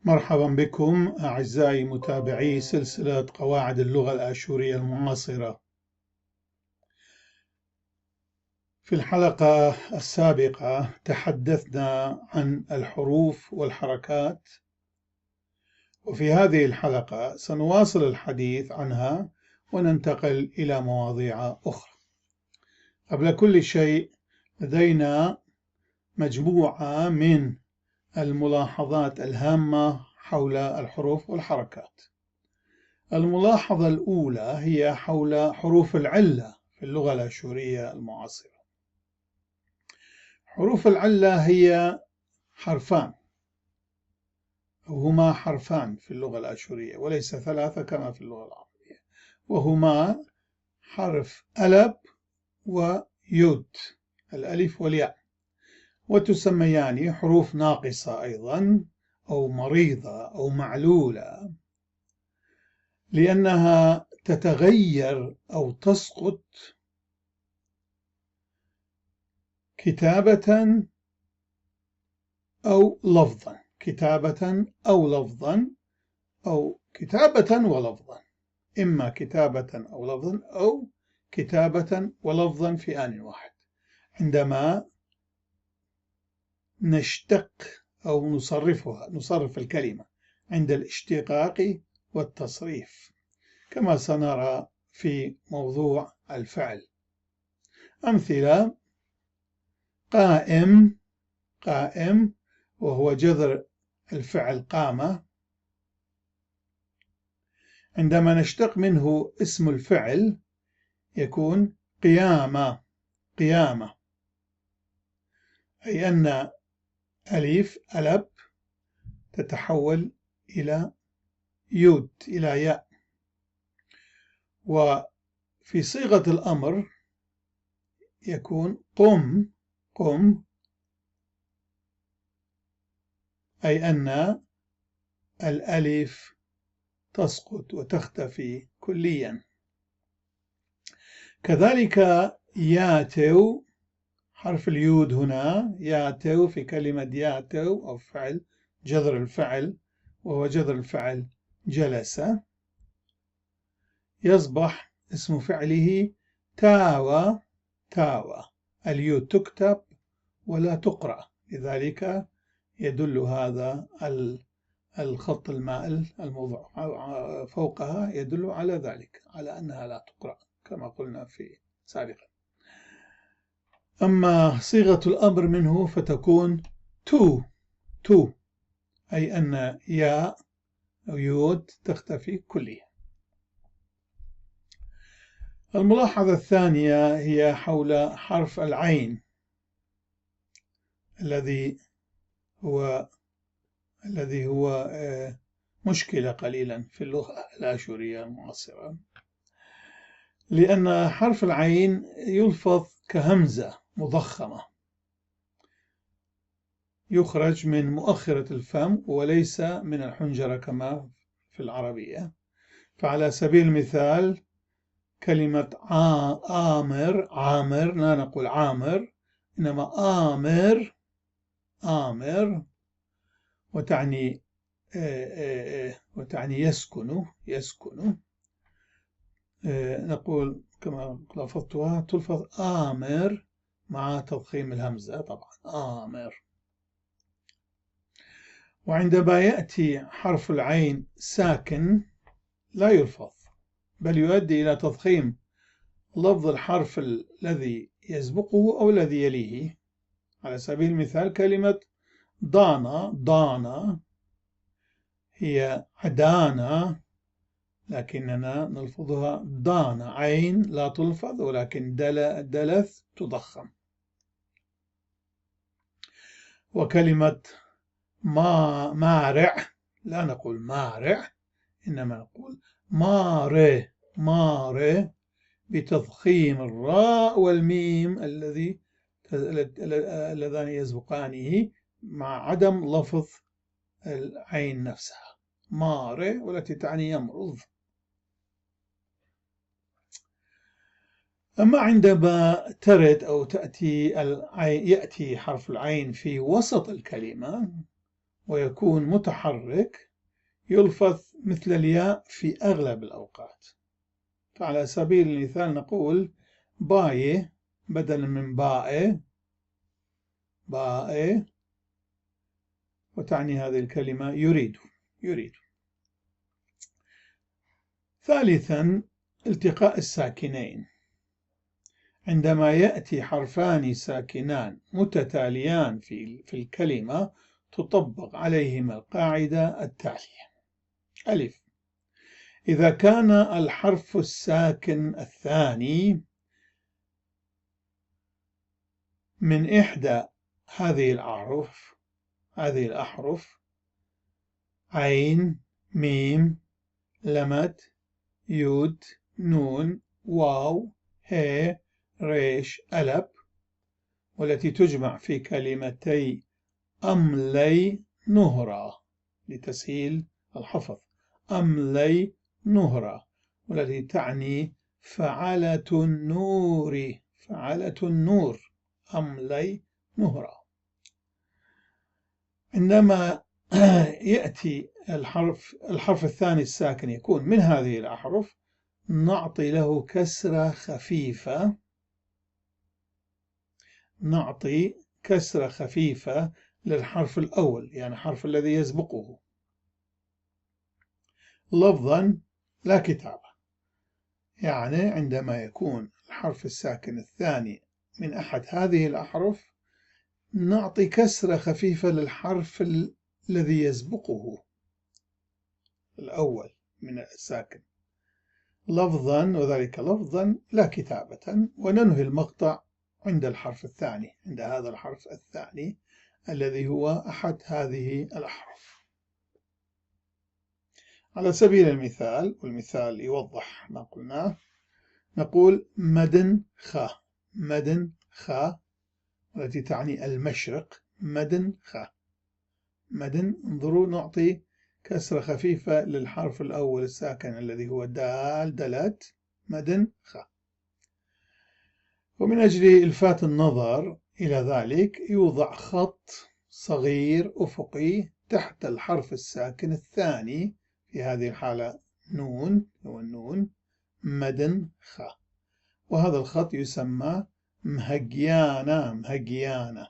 مرحبا بكم أعزائي متابعي سلسلة قواعد اللغة الآشورية المعاصرة. في الحلقة السابقة تحدثنا عن الحروف والحركات، وفي هذه الحلقة سنواصل الحديث عنها وننتقل إلى مواضيع أخرى. قبل كل شيء لدينا مجموعة من الملاحظات الهامة حول الحروف والحركات. الملاحظة الأولى هي حول حروف العلة في اللغة الآشورية المعاصرة. حروف العلة هي حرفان، أو هما حرفان في اللغة الآشورية وليس ثلاثة كما في اللغة العربية، وهما حرف ألب ويود، الألف والياء، وتسميان حروف ناقصة أيضا أو مريضة أو معلولة، لأنها تتغير أو تسقط كتابة أو لفظا، كتابة أو لفظا، أو كتابة ولفظا، إما كتابة أو لفظا أو كتابة ولفظا في آن واحد. عندما نشتق أو نصرف الكلمة عند الاشتقاق والتصريف، كما سنرى في موضوع الفعل. أمثلة: قائم، قائم وهو جذر الفعل قامة، عندما نشتق منه اسم الفعل يكون قيامة، قيامة، أي أن ألف ألب تتحول إلى يود، إلى ياء. وفي صيغة الأمر يكون قم، قم، أي أن الألف تسقط وتختفي كليا. كذلك ياتو، حرف اليود هنا ياتو في كلمة ياتو أو فعل جذر الفعل، وهو جذر الفعل جلس، يصبح اسم فعله تاوى، تاوى، اليود تكتب ولا تقرأ، لذلك يدل هذا الخط المائل الموضوع فوقها يدل على ذلك، على أنها لا تقرأ كما قلنا في سابقا. أما صيغة الأمر منه فتكون تو، تو، أي أن ياء أو يود تختفي كليا. الملاحظة الثانية هي حول حرف العين، الذي هو مشكلة قليلا في اللغة الآشورية المعاصرة، لأن حرف العين يلفظ كهمزة مضخمة يخرج من مؤخرة الفم وليس من الحنجرة كما في العربية. فعلى سبيل المثال كلمة آمر، عامر، لا نقول عامر إنما آمر، آمر، وتعني يسكن، يسكن، نقول كما لفظتها تلفظ آمر مع تضخيم الهمزة طبعا، آمر. وعندما يأتي حرف العين ساكن لا يلفظ، بل يؤدي إلى تضخيم لفظ الحرف الذي يسبقه أو الذي يليه. على سبيل المثال كلمة ضانا، ضانا هي عدانا، لكننا نلفظها ضانا، عين لا تلفظ ولكن دلث تضخم. وكلمة مارع لا نقول مارع إنما نقول مارع، مارع، بتضخيم الراء والميم اللذان يسبقانه مع عدم لفظ العين نفسها، مارع، والتي تعني يمرض. أما عندما ترد أو يأتي حرف العين في وسط الكلمة ويكون متحرك يلفظ مثل الياء في أغلب الأوقات. فعلى سبيل المثال نقول باية بدلا من باء، باء، وتعني هذه الكلمة يريد. ثالثا التقاء الساكنين. عندما يأتي حرفان ساكنان متتاليان في الكلمة تطبق عليهما القاعدة التالية: ألف، إذا كان الحرف الساكن الثاني من إحدى هذه الأحرف عين، ميم، لمت، يود، نون، واو، هي، ريش، ألب، والتي تجمع في كلمتي أملي نهرة لتسهيل الحفظ، أملي نهرة، والتي تعني فعلة النور، فعلة النور، أملي نهرة. عندما يأتي الحرف الثاني الساكن يكون من هذه الأحرف نعطي له كسرة خفيفة، نعطي كسرة خفيفة للحرف الأول، يعني الحرف الذي يسبقه، لفظا لا كتابة. يعني عندما يكون الحرف الساكن الثاني من أحد هذه الأحرف نعطي كسرة خفيفة للحرف الذي يسبقه الأول من الساكن لفظا، وذلك لفظا لا كتابة، وننهي المقطع عند الحرف الثاني، عند هذا الحرف الثاني الذي هو أحد هذه الأحرف. على سبيل المثال، والمثال يوضح ما قلناه، نقول مدن خا، مدن خا، التي تعني المشرق، مدن خا، مدن. انظروا نعطي كسرة خفيفة للحرف الأول الساكن الذي هو دال، دلت، مدن خا. ومن أجل إلفات النظر إلى ذلك يوضع خط صغير أفقي تحت الحرف الساكن الثاني، في هذه الحالة نون، هو النون، مدن خا، وهذا الخط يسمى مهجيانة، مهجيانة.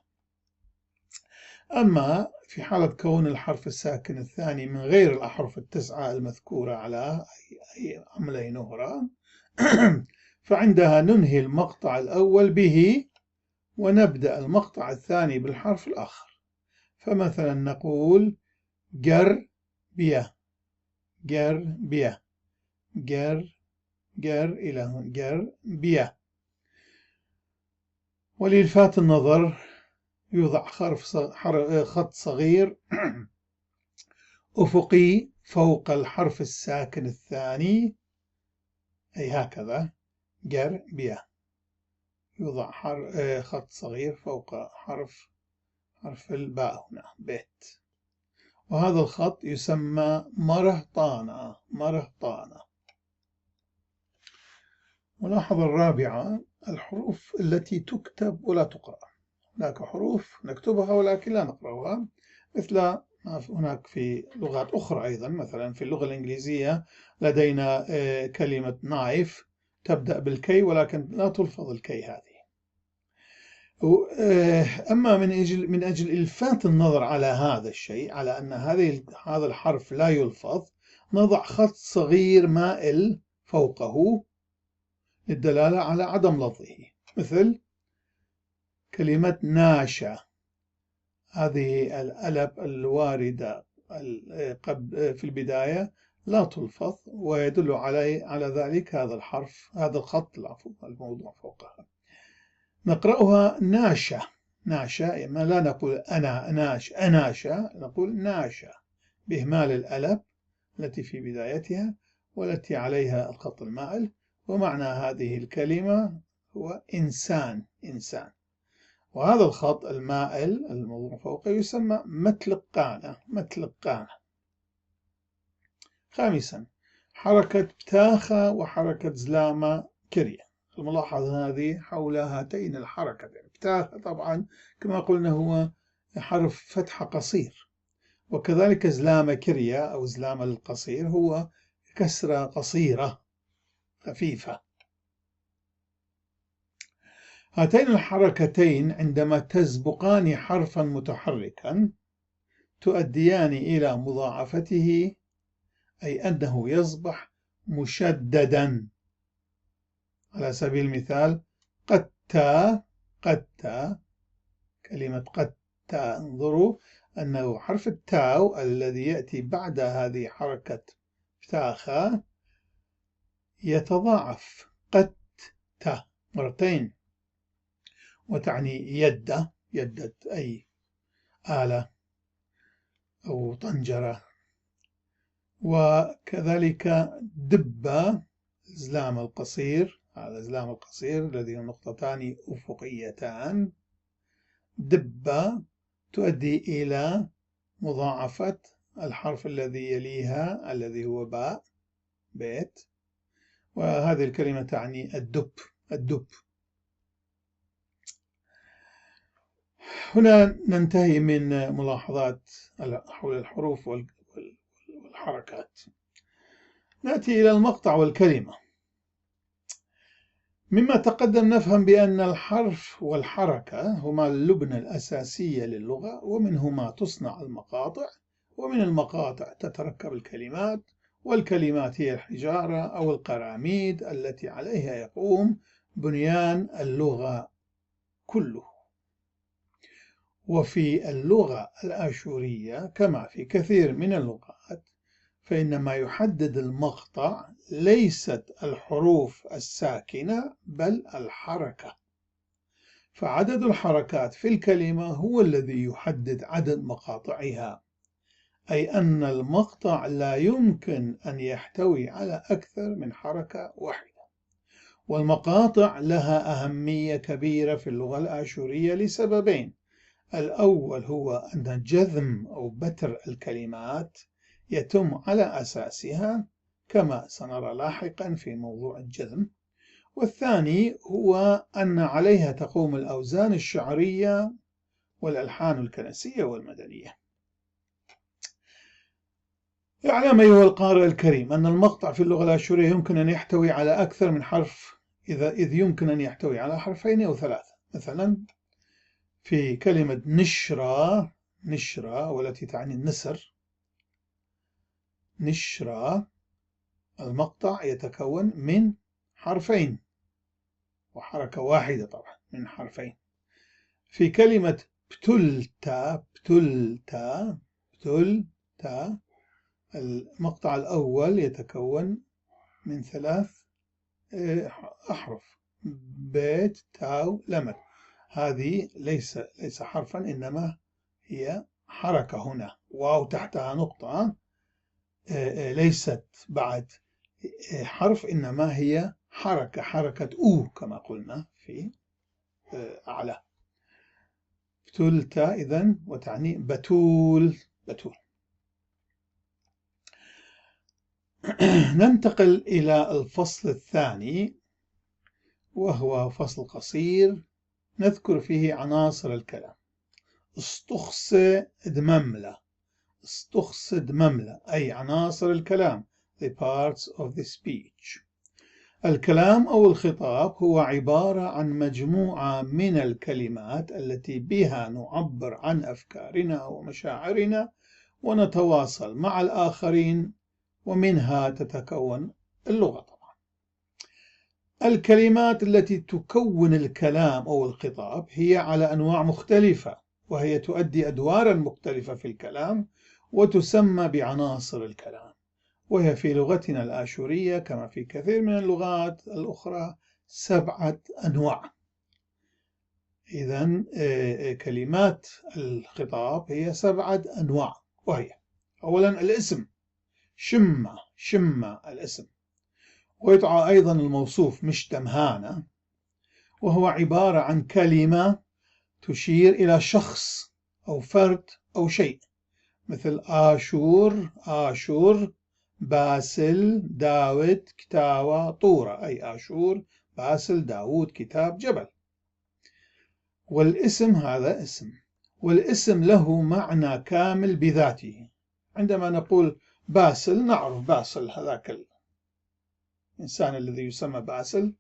أما في حالة كون الحرف الساكن الثاني من غير الأحرف التسعة المذكورة على أي أملي نهرة فعندها ننهي المقطع الأول به ونبدأ المقطع الثاني بالحرف الآخر. فمثلا نقول جر بيا، جر بيا، جر إلى هنا، جر بيا. ولإلفات النظر يوضع خط صغير أفقي فوق الحرف الساكن الثاني، أي هكذا، جر بيا، يوضع خط صغير فوق حرف الباء هنا، بيت، وهذا الخط يسمى مرهطانة، مرهطانة. ملاحظة الرابعة: الحروف التي تكتب ولا تقرأ. هناك حروف نكتبها ولكن لا نقرأها، مثل هناك في لغات أخرى أيضا، مثلا في اللغة الإنجليزية لدينا كلمة نايف تبدأ بالكي ولكن لا تلفظ الكي هذه. أما من أجل إلفات النظر على هذا الشيء، على أن هذا الحرف لا يلفظ، نضع خط صغير مائل فوقه للدلالة على عدم لفظه، مثل كلمة ناشا، هذه الألف الواردة في البداية لا تلفظ، ويدل على ذلك هذا الحرف، هذا الخط الموضوع فوقها. نقرأها ناشا، ناشا، ما لا نقول أنا أناشا، نقول ناشا بإهمال الألف التي في بدايتها والتي عليها الخط المائل. ومعنى هذه الكلمة هو إنسان، إنسان. وهذا الخط المائل الموضوع فوقه يسمى متلقانة، متلقانة. خامسا: حركة بتاخة وحركة زلامة كرية. الملاحظة هذه حول هاتين الحركتين. بتاخة طبعا كما قلنا هو حرف فتحة قصير، وكذلك زلامة كريا أو زلامة القصير هو كسرة قصيرة خفيفة. هاتين الحركتين عندما تسبقان حرفا متحركا تؤديان إلى مضاعفته، أي أنه يصبح مشددا. على سبيل المثال قتا، كلمة قتا، انظروا أنه حرف التاء الذي يأتي بعد هذه حركة فتاخة يتضاعف قتا مرتين، وتعني يدة أي آلة أو طنجرة. وكذلك دبة زلام القصير، هذا زلام القصير الذي نقطتان أفقيتان، دبة تؤدي إلى مضاعفة الحرف الذي يليها الذي هو باء، بيت، وهذه الكلمة تعني الدب. هنا ننتهي من ملاحظات حول الحروف والحركات. نأتي إلى المقطع والكلمة. مما تقدم نفهم بأن الحرف والحركة هما اللبنة الأساسية للغة، ومنهما تصنع المقاطع، ومن المقاطع تتركب الكلمات، والكلمات هي الحجارة أو القراميد التي عليها يقوم بنيان اللغة كله. وفي اللغة الآشورية كما في كثير من اللغات فإن ما يحدد المقطع ليست الحروف الساكنة بل الحركة، فعدد الحركات في الكلمة هو الذي يحدد عدد مقاطعها، أي أن المقطع لا يمكن أن يحتوي على أكثر من حركة واحدة. والمقاطع لها أهمية كبيرة في اللغة الآشورية لسببين: الأول هو أن جذم أو بتر الكلمات يتم على أساسها كما سنرى لاحقا في موضوع الجذم، والثاني هو أن عليها تقوم الأوزان الشعرية والألحان الكنسية والمدنية. يعلم أيها القارئ الكريم أن المقطع في اللغة الآشورية يمكن أن يحتوي على أكثر من حرف، إذ يمكن أن يحتوي على حرفين أو ثلاثة. مثلا في كلمة نشرة والتي تعني النسر، نشرة المقطع يتكون من حرفين وحركة واحدة طبعا من حرفين. في كلمة بتلتا المقطع الأول يتكون من 3 أحرف: بيت، تاو، لمد. هذه ليس حرفا إنما هي حركة. هنا واو تحتها نقطة، ليست بعد حرف إنما هي حركة أو كما قلنا في أعلى. بتلتا إذن وتعني بتول. ننتقل إلى الفصل الثاني وهو فصل قصير نذكر فيه عناصر الكلام. استخصد مملة أي عناصر الكلام، the parts of the speech. الكلام أو الخطاب هو عبارة عن مجموعة من الكلمات التي بها نعبر عن أفكارنا ومشاعرنا ونتواصل مع الآخرين، ومنها تتكون اللغة طبعا. الكلمات التي تكون الكلام أو الخطاب هي على أنواع مختلفة، وهي تؤدي أدوارا مختلفة في الكلام وتسمى بعناصر الكلام، وهي في لغتنا الآشورية كما في كثير من اللغات الأخرى 7 أنواع. إذن كلمات الخطاب هي 7 أنواع، وهي أولا الاسم، شمة الاسم، ويدعى أيضا الموصوف مشتمهانة، وهو عبارة عن كلمة تشير إلى شخص أو فرد أو شيء، مثل آشور، باسل، داود، كتاوى، طورة، أي آشور، باسل، داود، كتاب، جبل. والاسم هذا اسم، والاسم له معنى كامل بذاته. عندما نقول باسل نعرف باسل هذاك الإنسان الذي يسمى باسل.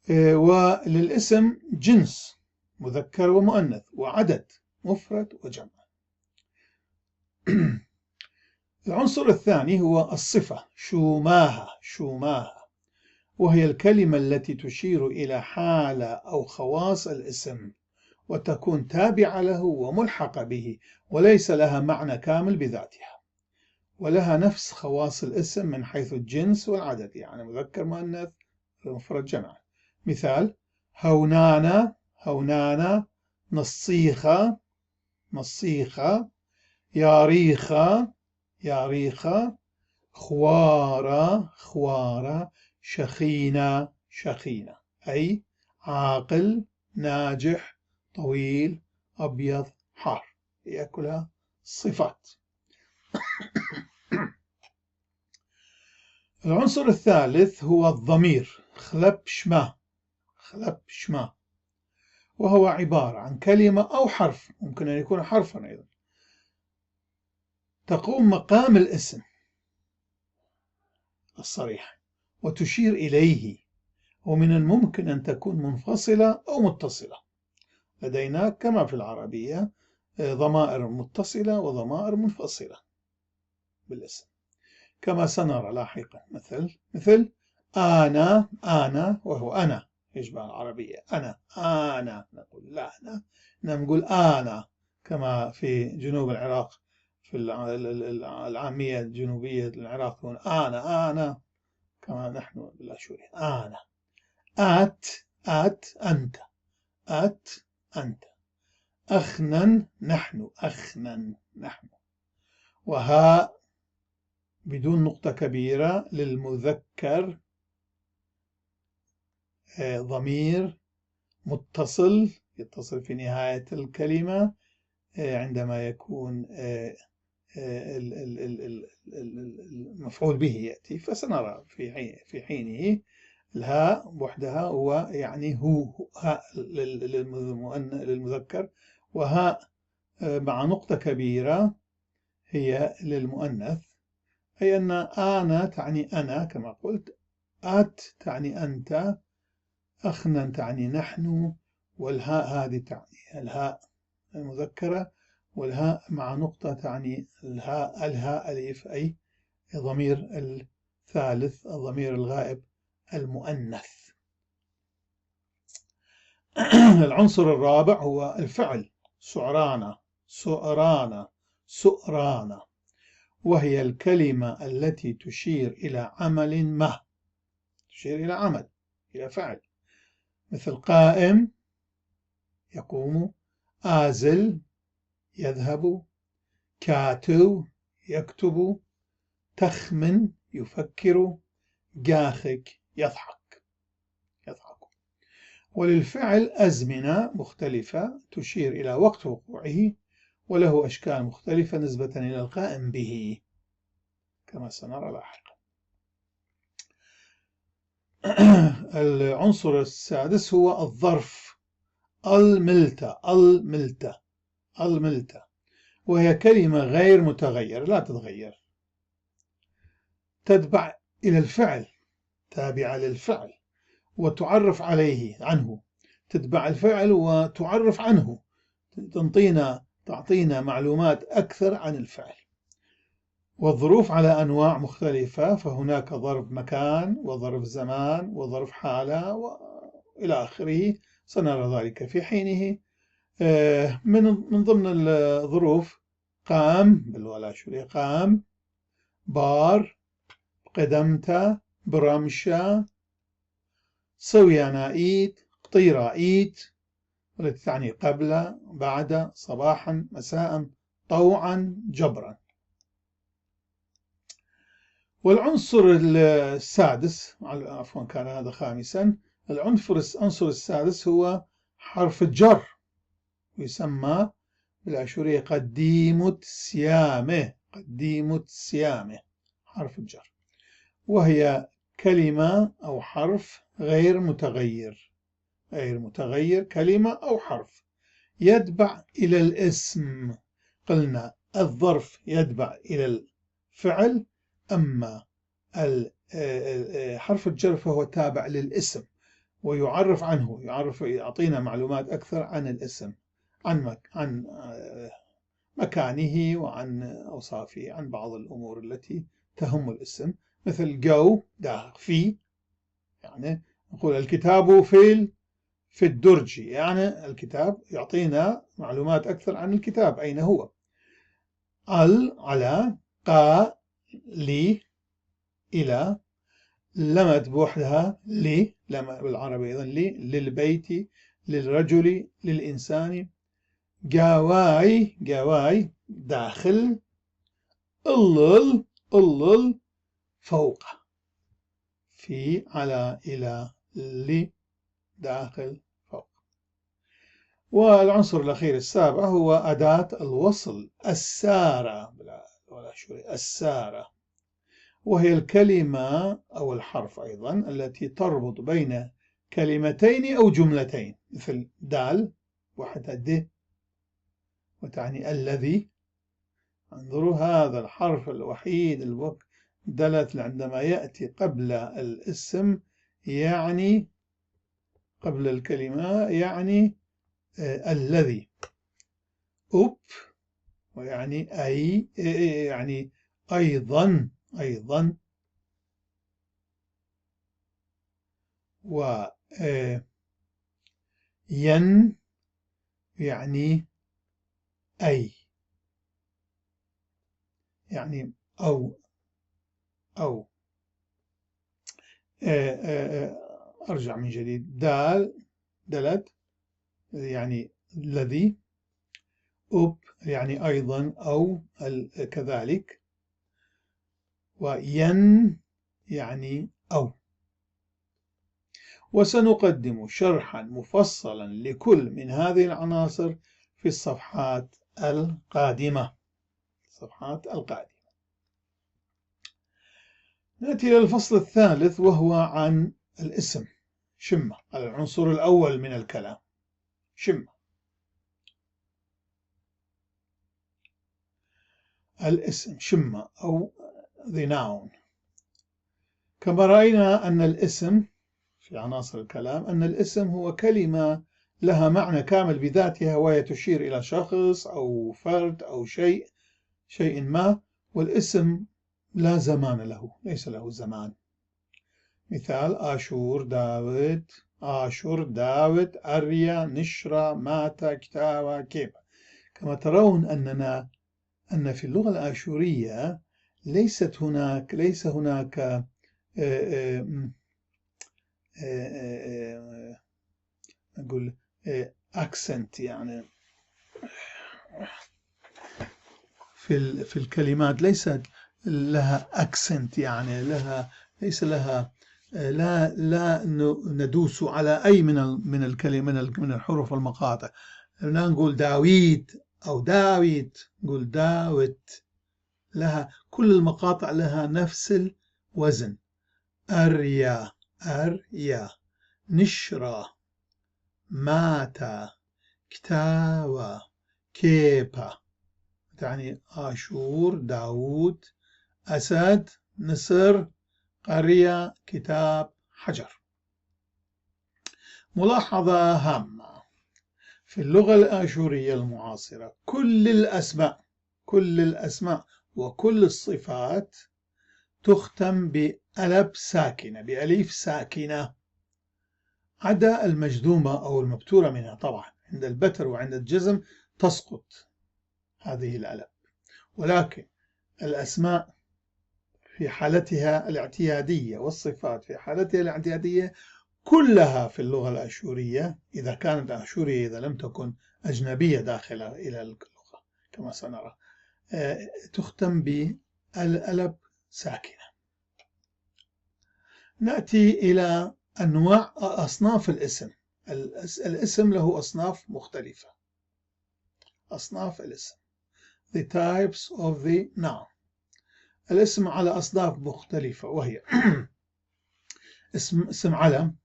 وللاسم جنس مذكر ومؤنث وعدد مفرد وجمع. العنصر الثاني هو الصفة شوماها، وهي الكلمة التي تشير إلى حالة أو خواص الاسم، وتكون تابعة له وملحقة به، وليس لها معنى كامل بذاتها، ولها نفس خواص الاسم من حيث الجنس والعدد، يعني مذكر مؤنث مفرد جمع. مثال: هونانا، نصيخة، ياريخة، خوارة، شخينة، أي عاقل، ناجح، طويل، أبيض، حار، هي كلها صفات. العنصر الثالث هو الضمير، خلب شما، وهو عبارة عن كلمة أو حرف، ممكن أن يكون حرفا أيضا، تقوم مقام الاسم الصريح وتشير إليه، ومن الممكن أن تكون منفصلة أو متصلة. لدينا كما في العربية ضمائر متصلة وضمائر منفصلة بالاسم، كما سنرى لاحقا. مثل أنا، وهو أنا يشبه العربية، أنا نقول لا أنا، نقول أنا، كما في جنوب العراق في العامية الجنوبية للعراق يقول أنا كما نحن بالأشوري أنا. أنت أخنن نحن وها بدون نقطة كبيرة للمذكر، ضمير متصل يتصل في نهاية الكلمة عندما يكون المفعول به يأتي، فسنرى في حينه الهاء وحدها هو يعني هو هاء للمذكر، وهاء مع نقطة كبيرة هي للمؤنث، أي أن أنا تعني أنا كما قلت، تعني أنت، أخنا تعني نحن، والهاء هذه تعني الهاء المذكرة، والهاء مع نقطة تعني الهاء ألف، أي ضمير الثالث، الضمير الغائب المؤنث. العنصر الرابع هو الفعل، سؤرانا، وهي الكلمة التي تشير إلى عمل ما، تشير إلى عمل، إلى فعل، مثل قائم يقوم، آزل يذهب، كاتب يكتب، تخمن يفكر، جاخك يضحك. وللفعل أزمنة مختلفة تشير إلى وقت وقوعه، وله أشكال مختلفة نسبة إلى القائم به، كما سنرى لاحقا. العنصر السادس هو الظرف، الملتة، وهي كلمة غير متغيرة لا تتغير، تتبع إلى الفعل، تابعة للفعل وتعرف عنه، تتبع الفعل وتعرف عنه، تعطينا معلومات أكثر عن الفعل. والظروف على أنواع مختلفة، فهناك ظرف مكان وظرف زمان وظرف حالة وإلى آخره، سنرى ذلك في حينه. من ضمن الظروف قام بالولاشوري، قام، بار، قدمت، برمشة، صويانائيت، قطيرائيت، والتي تعني قبل، بعد، صباحا، مساء، طوعا، جبرا. والعنصر السادس، عفوا كان هذا خامسا، العنصر السادس هو حرف الجر، ويسمى بالأشورية قديمة سيامه، حرف الجر، وهي كلمة أو حرف غير متغير، غير متغير، كلمة أو حرف يتبع إلى الاسم. قلنا الظرف يتبع إلى الفعل، أما حرف الجر فهو تابع للاسم ويعرف عنه، يعطينا معلومات أكثر عن الاسم، عن مكانه وعن أوصافه، عن بعض الأمور التي تهم الاسم، مثل go في، يعني نقول الكتاب في الدرج، يعني الكتاب يعطينا معلومات أكثر عن الكتاب أين هو. على، لي، إلى، لمت بوحدها لي، لما بالعربي أيضا لي، للبيت، للرجل، للإنسان. قواي داخل، اللل فوق، في، على، إلى، لي، داخل، فوق. والعنصر الأخير السابع هو أداة الوصل، السارة، السارة، وهي الكلمة أو الحرف أيضا التي تربط بين كلمتين أو جملتين، مثل دال وحدها د وتعني الذي. انظروا، هذا الحرف الوحيد دلت عندما يأتي قبل الاسم، يعني قبل الكلمة، يعني الذي. ويعني أي، يعني أيضا. و ين يعني أي، يعني أو أرجع من جديد. دلت يعني الذي، يعني أيضا أو كذلك، وين يعني أو. وسنقدم شرحا مفصلا لكل من هذه العناصر في الصفحات القادمة. نأتي إلى الفصل الثالث وهو عن الاسم، شمة، العنصر الأول من الكلام، شمة. الاسم شمة أو the noun. كما رأينا أن الاسم في عناصر الكلام، أن الاسم هو كلمة لها معنى كامل بذاتها، وهي تشير إلى شخص أو فرد أو شيء ما، والاسم لا زمان له، ليس له زمان. مثال: آشور داود، أريا، نشرة، مات، كتاوى، كيبا. كما ترون أن في اللغة الآشورية ليس هناك أقول accent، يعني في الكلمات ليس لها accent، يعني ليس لها، لا ندوس على أي من الكلمة من الحروف المقاطع. لا نقول داويد أو داويد، نقول داوت. لها كل المقاطع لها نفس الوزن. أريا، نشرة، ماتا، كتاوى، كيبا، يعني آشور، داود، أسد، نصر، قرية، كتاب، حجر. ملاحظة هامة: في اللغة الآشورية المعاصرة كل الأسماء وكل الصفات تختم بألف ساكنة، عدا المجذومة أو المبتورة منها. طبعا عند البتر وعند الجزم تسقط هذه الألف، ولكن الأسماء في حالتها الاعتيادية والصفات في حالتها الاعتيادية كلها في اللغة الآشورية، إذا كانت آشورية، إذا لم تكن أجنبية داخلة إلى اللغة كما سنرى، تختم بالألف ساكنة. نأتي إلى أصناف الاسم. الاسم له أصناف مختلفة. أصناف الاسم، the types of the noun. الاسم على أصناف مختلفة، وهي اسم علم،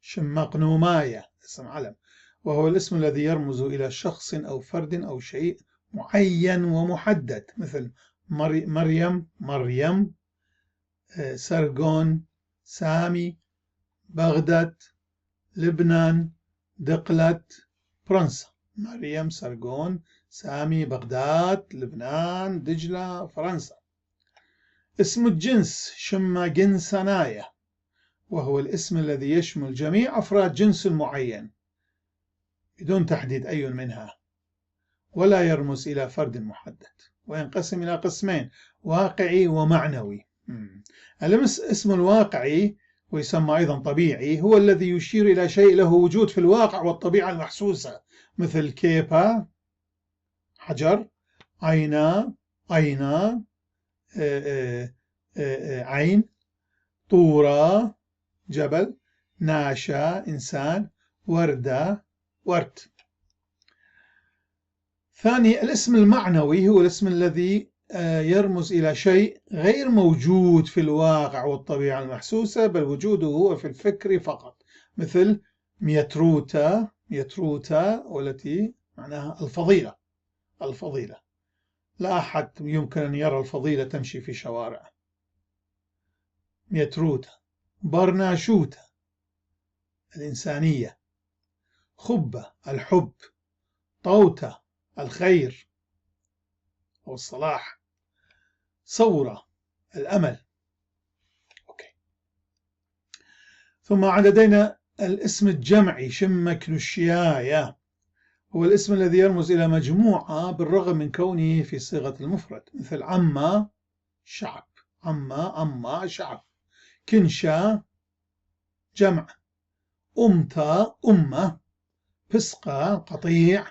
شمقنوماية اسم علم، وهو الاسم الذي يرمز إلى شخص أو فرد أو شيء معين ومحدد، مثل مريم، سرغون، سامي، بغداد، لبنان، دقلت، فرنسا. مريم، سرغون، سامي، بغداد، لبنان، دجلة، فرنسا. اسم الجنس شماجنسناية، وهو الاسم الذي يشمل جميع أفراد جنس معين بدون تحديد أي منها، ولا يرمز إلى فرد محدد، وينقسم إلى قسمين: واقعي ومعنوي. الاسم الواقعي، ويسمى أيضا طبيعي، هو الذي يشير إلى شيء له وجود في الواقع والطبيعة المحسوسة، مثل كيبا حجر، عينا عين، طورة جبل، ناشا إنسان، وردة ورد. ثاني، الاسم المعنوي هو الاسم الذي يرمز إلى شيء غير موجود في الواقع والطبيعة المحسوسة، بل وجوده هو في الفكر فقط، مثل ميتروتا، والتي معناها الفضيلة. لا أحد يمكن أن يرى الفضيلة تمشي في شوارع. ميتروتا. برناشوتا الإنسانية. خبة الحب. طوتة الخير والصلاح. صورة الأمل. أوكي. ثم لدينا الاسم الجمعي شمكنشيايا، هو الاسم الذي يرمز إلى مجموعة بالرغم من كونه في صيغة المفرد، مثل عما شعب، عما شعب. كنشا جمع. أمتا أمة. بسقة قطيع.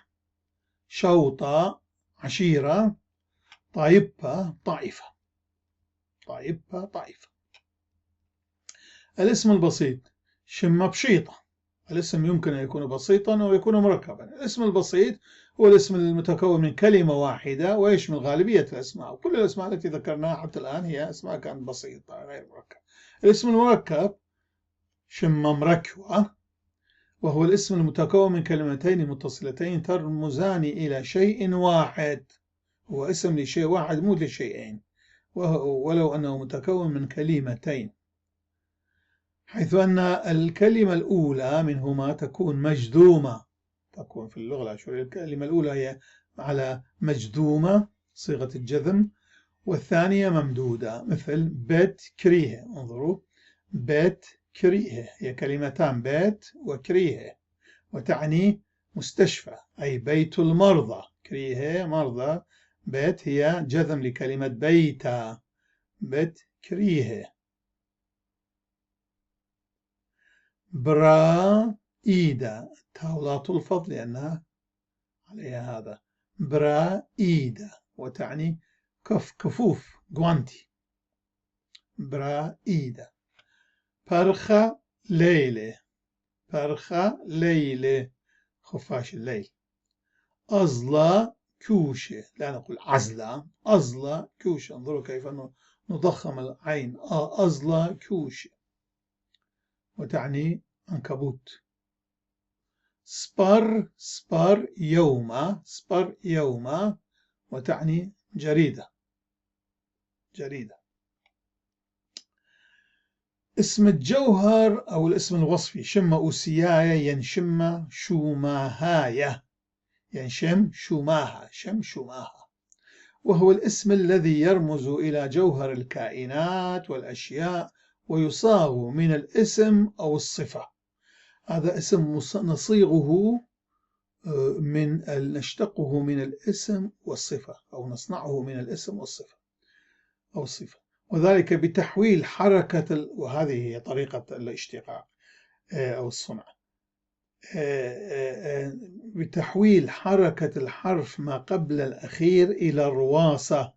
شوطة عشيرة. طائفة طائفة. الاسم البسيط شمبشيطة، الاسم يمكن أن يكون بسيطا أو يكون مركبا. الاسم البسيط هو الاسم المتكون من كلمة واحدة ويشمل غالبية الأسماء، وكل الأسماء التي ذكرناها حتى الآن هي أسماء كانت بسيطة غير مركبة. الاسم المركب شممركوة، وهو الاسم المتكون من كلمتين متصلتين ترمزان إلى شيء واحد، هو اسم لشيء واحد مو لشيئين، ولو أنه متكون من كلمتين، حيث أن الكلمة الأولى منهما تكون مجذومة، تكون في اللغة العشوائية الكلمة الأولى هي على مجذومة صيغة الجذم، والثانية ممدودة، مثل بيت كريه. انظروا، بيت كريه هي كلمتان، بيت وكريه، وتعني مستشفى، أي بيت المرضى. كريه مرضى، بيت هي جذم لكلمة بيتا، بيت كريه. برا إيدا، تاء تلفظ لأنها عليها هذا، برا إيدا، وتعني كفوف، جوانتي. برا إيدا. برخة ليلة، خفاش الليل. أزلا كوشة، لا نقول عزلة، أزلا كوشة. انظروا كيف نضخم العين، أزلا كوشة، وتعني عنكبوت. سبر يوما، وتعني جريدة. اسم الجوهر أو الاسم الوصفي شم أوسيايا ينشم شوماهايا، ينشم شوماها، وهو الاسم الذي يرمز إلى جوهر الكائنات والأشياء، ويصاغ من الاسم أو الصفة. هذا اسم نصيغه نشتقه من الاسم والصفة، أو نصنعه من الاسم والصفة أو الصفة، وذلك بتحويل حركة وهذه هي طريقة الاشتقاق أو الصنع، بتحويل حركة الحرف ما قبل الأخير إلى الرواسة.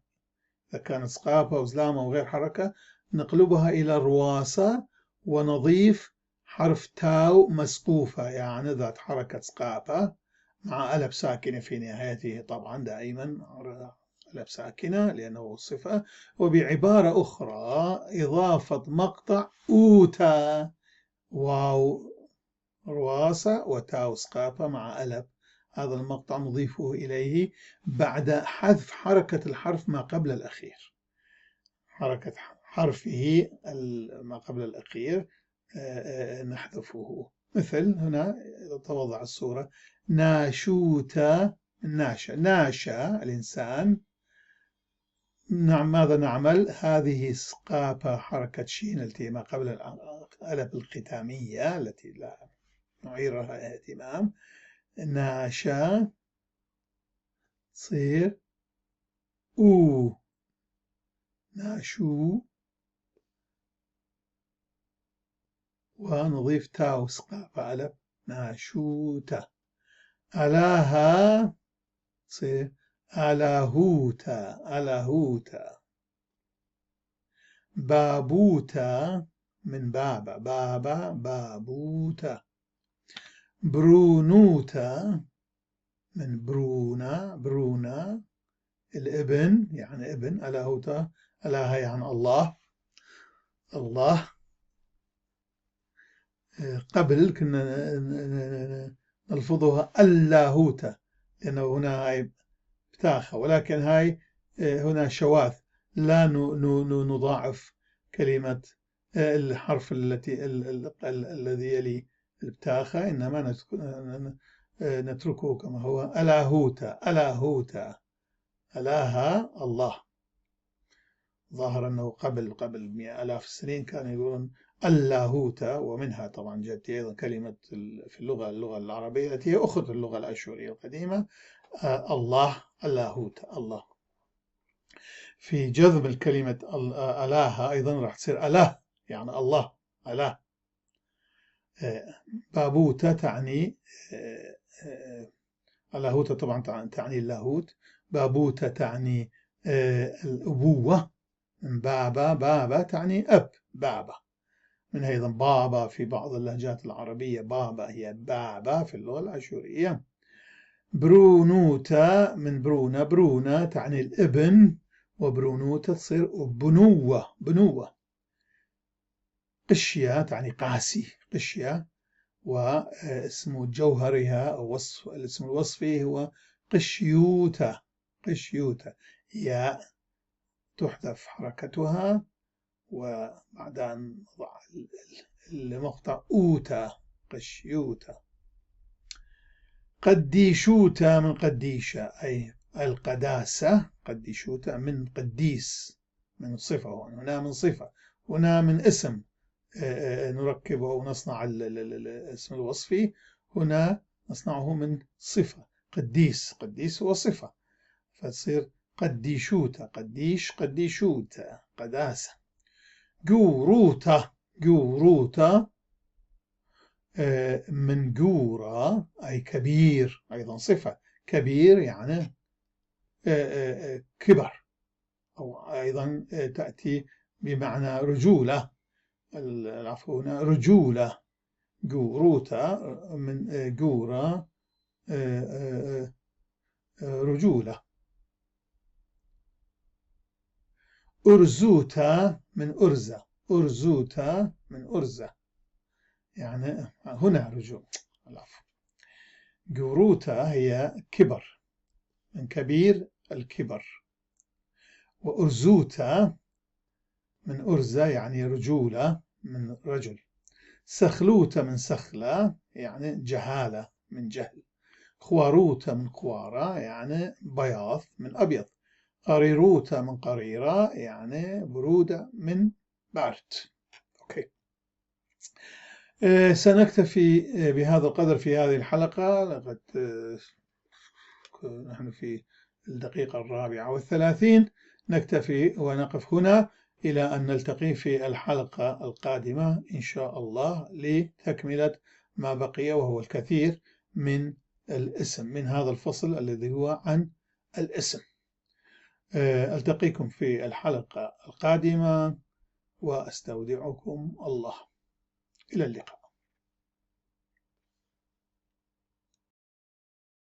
إذا كانت سقافة أو زلامة وغير حركة نقلبها إلى الرواسة، ونضيف حرف تاو مسقوفة، يعني ذات حركة سقافة مع ألف ساكنة في نهايته، طبعا دائما ألف ساكنة لأنه صفة. وبعبارة أخرى إضافة مقطع أوتا، واو رواسة وتاء سقافة مع ألف. هذا المقطع نضيفه إليه بعد حذف حركة الحرف ما قبل الأخير، حركة حرفه ما قبل الأخير نحذفه. مثل هنا توضع الصورة: ناشوتا، ناشا الإنسان. ماذا نعمل؟ هذه سقافة حركة شين التي ما قبل الألف الختامية التي لا نعيرها اهتمام. ناشا تصير أو، ناشو، ونضيف تاء وسقافة ألف، ناشوتا. ألاها تصير ألاهوتا، ألاهوتا. بابوتا من بابا، بابا بابوتا. برونوتا من برونا، برونا الابن يعني ابن. ألاهوتا، ألاها يعني الله، الله. قبل كنا نلفظها اللاهوتا لأنه هنا هاي بتاخة، ولكن هاي هنا شواذ، لا نضاعف كلمة الحرف الذي يلي البتاخة، إنما نتركه كما هو. ألاهوتا، ألاهوتا، ألاها الله. ظاهر أنه قبل 100,000 السنين كانوا يقولون اللاهوتا، ومنها طبعا جاءت أيضا كلمة في اللغة العربية التي هي أخت اللغة الأشورية القديمة، الله، اللاهوتا، الله. في جذب الكلمة ألاها أيضا راح تصير أله يعني الله، أله. بابوتا تعني اللاهوتا طبعا تعني اللاهوت. بابوتا تعني الأبوة، من بابا، بابا تعني أب، بابا. من أيضا بابا في بعض اللهجات العربية، بابا هي بابا في اللغة الأشورية. برونوتا من برونا، برونا تعني الابن، وبرونوتا تصير بنوة، بنوة. قشية تعني قاسي، قشية، واسم جوهرها أو وصف الاسم الوصفي هو قشيوتا، قشيوتا. ياء تحذف حركتها وبعدها نضع المقطع أوتا، قشيوتا. قديشوتا من قديشة أي القداسة، قديشوتا من قديس، من صفة، هنا من صفة، هنا من اسم نركبه ونصنع الاسم الوصفي، هنا نصنعه من صفة. قديس، قديس هو صفة، فتصير قديشوتا، قديش، قديشوتا، قداسة. جوروتا، جوروتا من جورا أي كبير، أيضا صفة، كبير يعني كبر، أو أيضا تأتي بمعنى رجولة، العفو هنا رجولة. جوروتا من جورا رجولة. أرزوتا من أرزة، أرزوتا من أرزة يعني هنا رجوع، العفو. جوروتا هي كبر، من كبير الكبر. وأرزوتا من أرزة يعني رجولة، من رجل. سخلوتا من سخلة يعني جهالة، من جهل. خواروتا من خوارة يعني بياض، من أبيض. قريروتا من قريرة يعني برودة، من بارد. أوكي. سنكتفي بهذا القدر في هذه الحلقة. لقد نحن في الدقيقة 34. نكتفي ونقف هنا إلى أن نلتقي في الحلقة القادمة إن شاء الله لتكملة ما بقي، وهو الكثير من الاسم، من هذا الفصل الذي هو عن الاسم. ألتقيكم في الحلقة القادمة وأستودعكم الله. إلى اللقاء.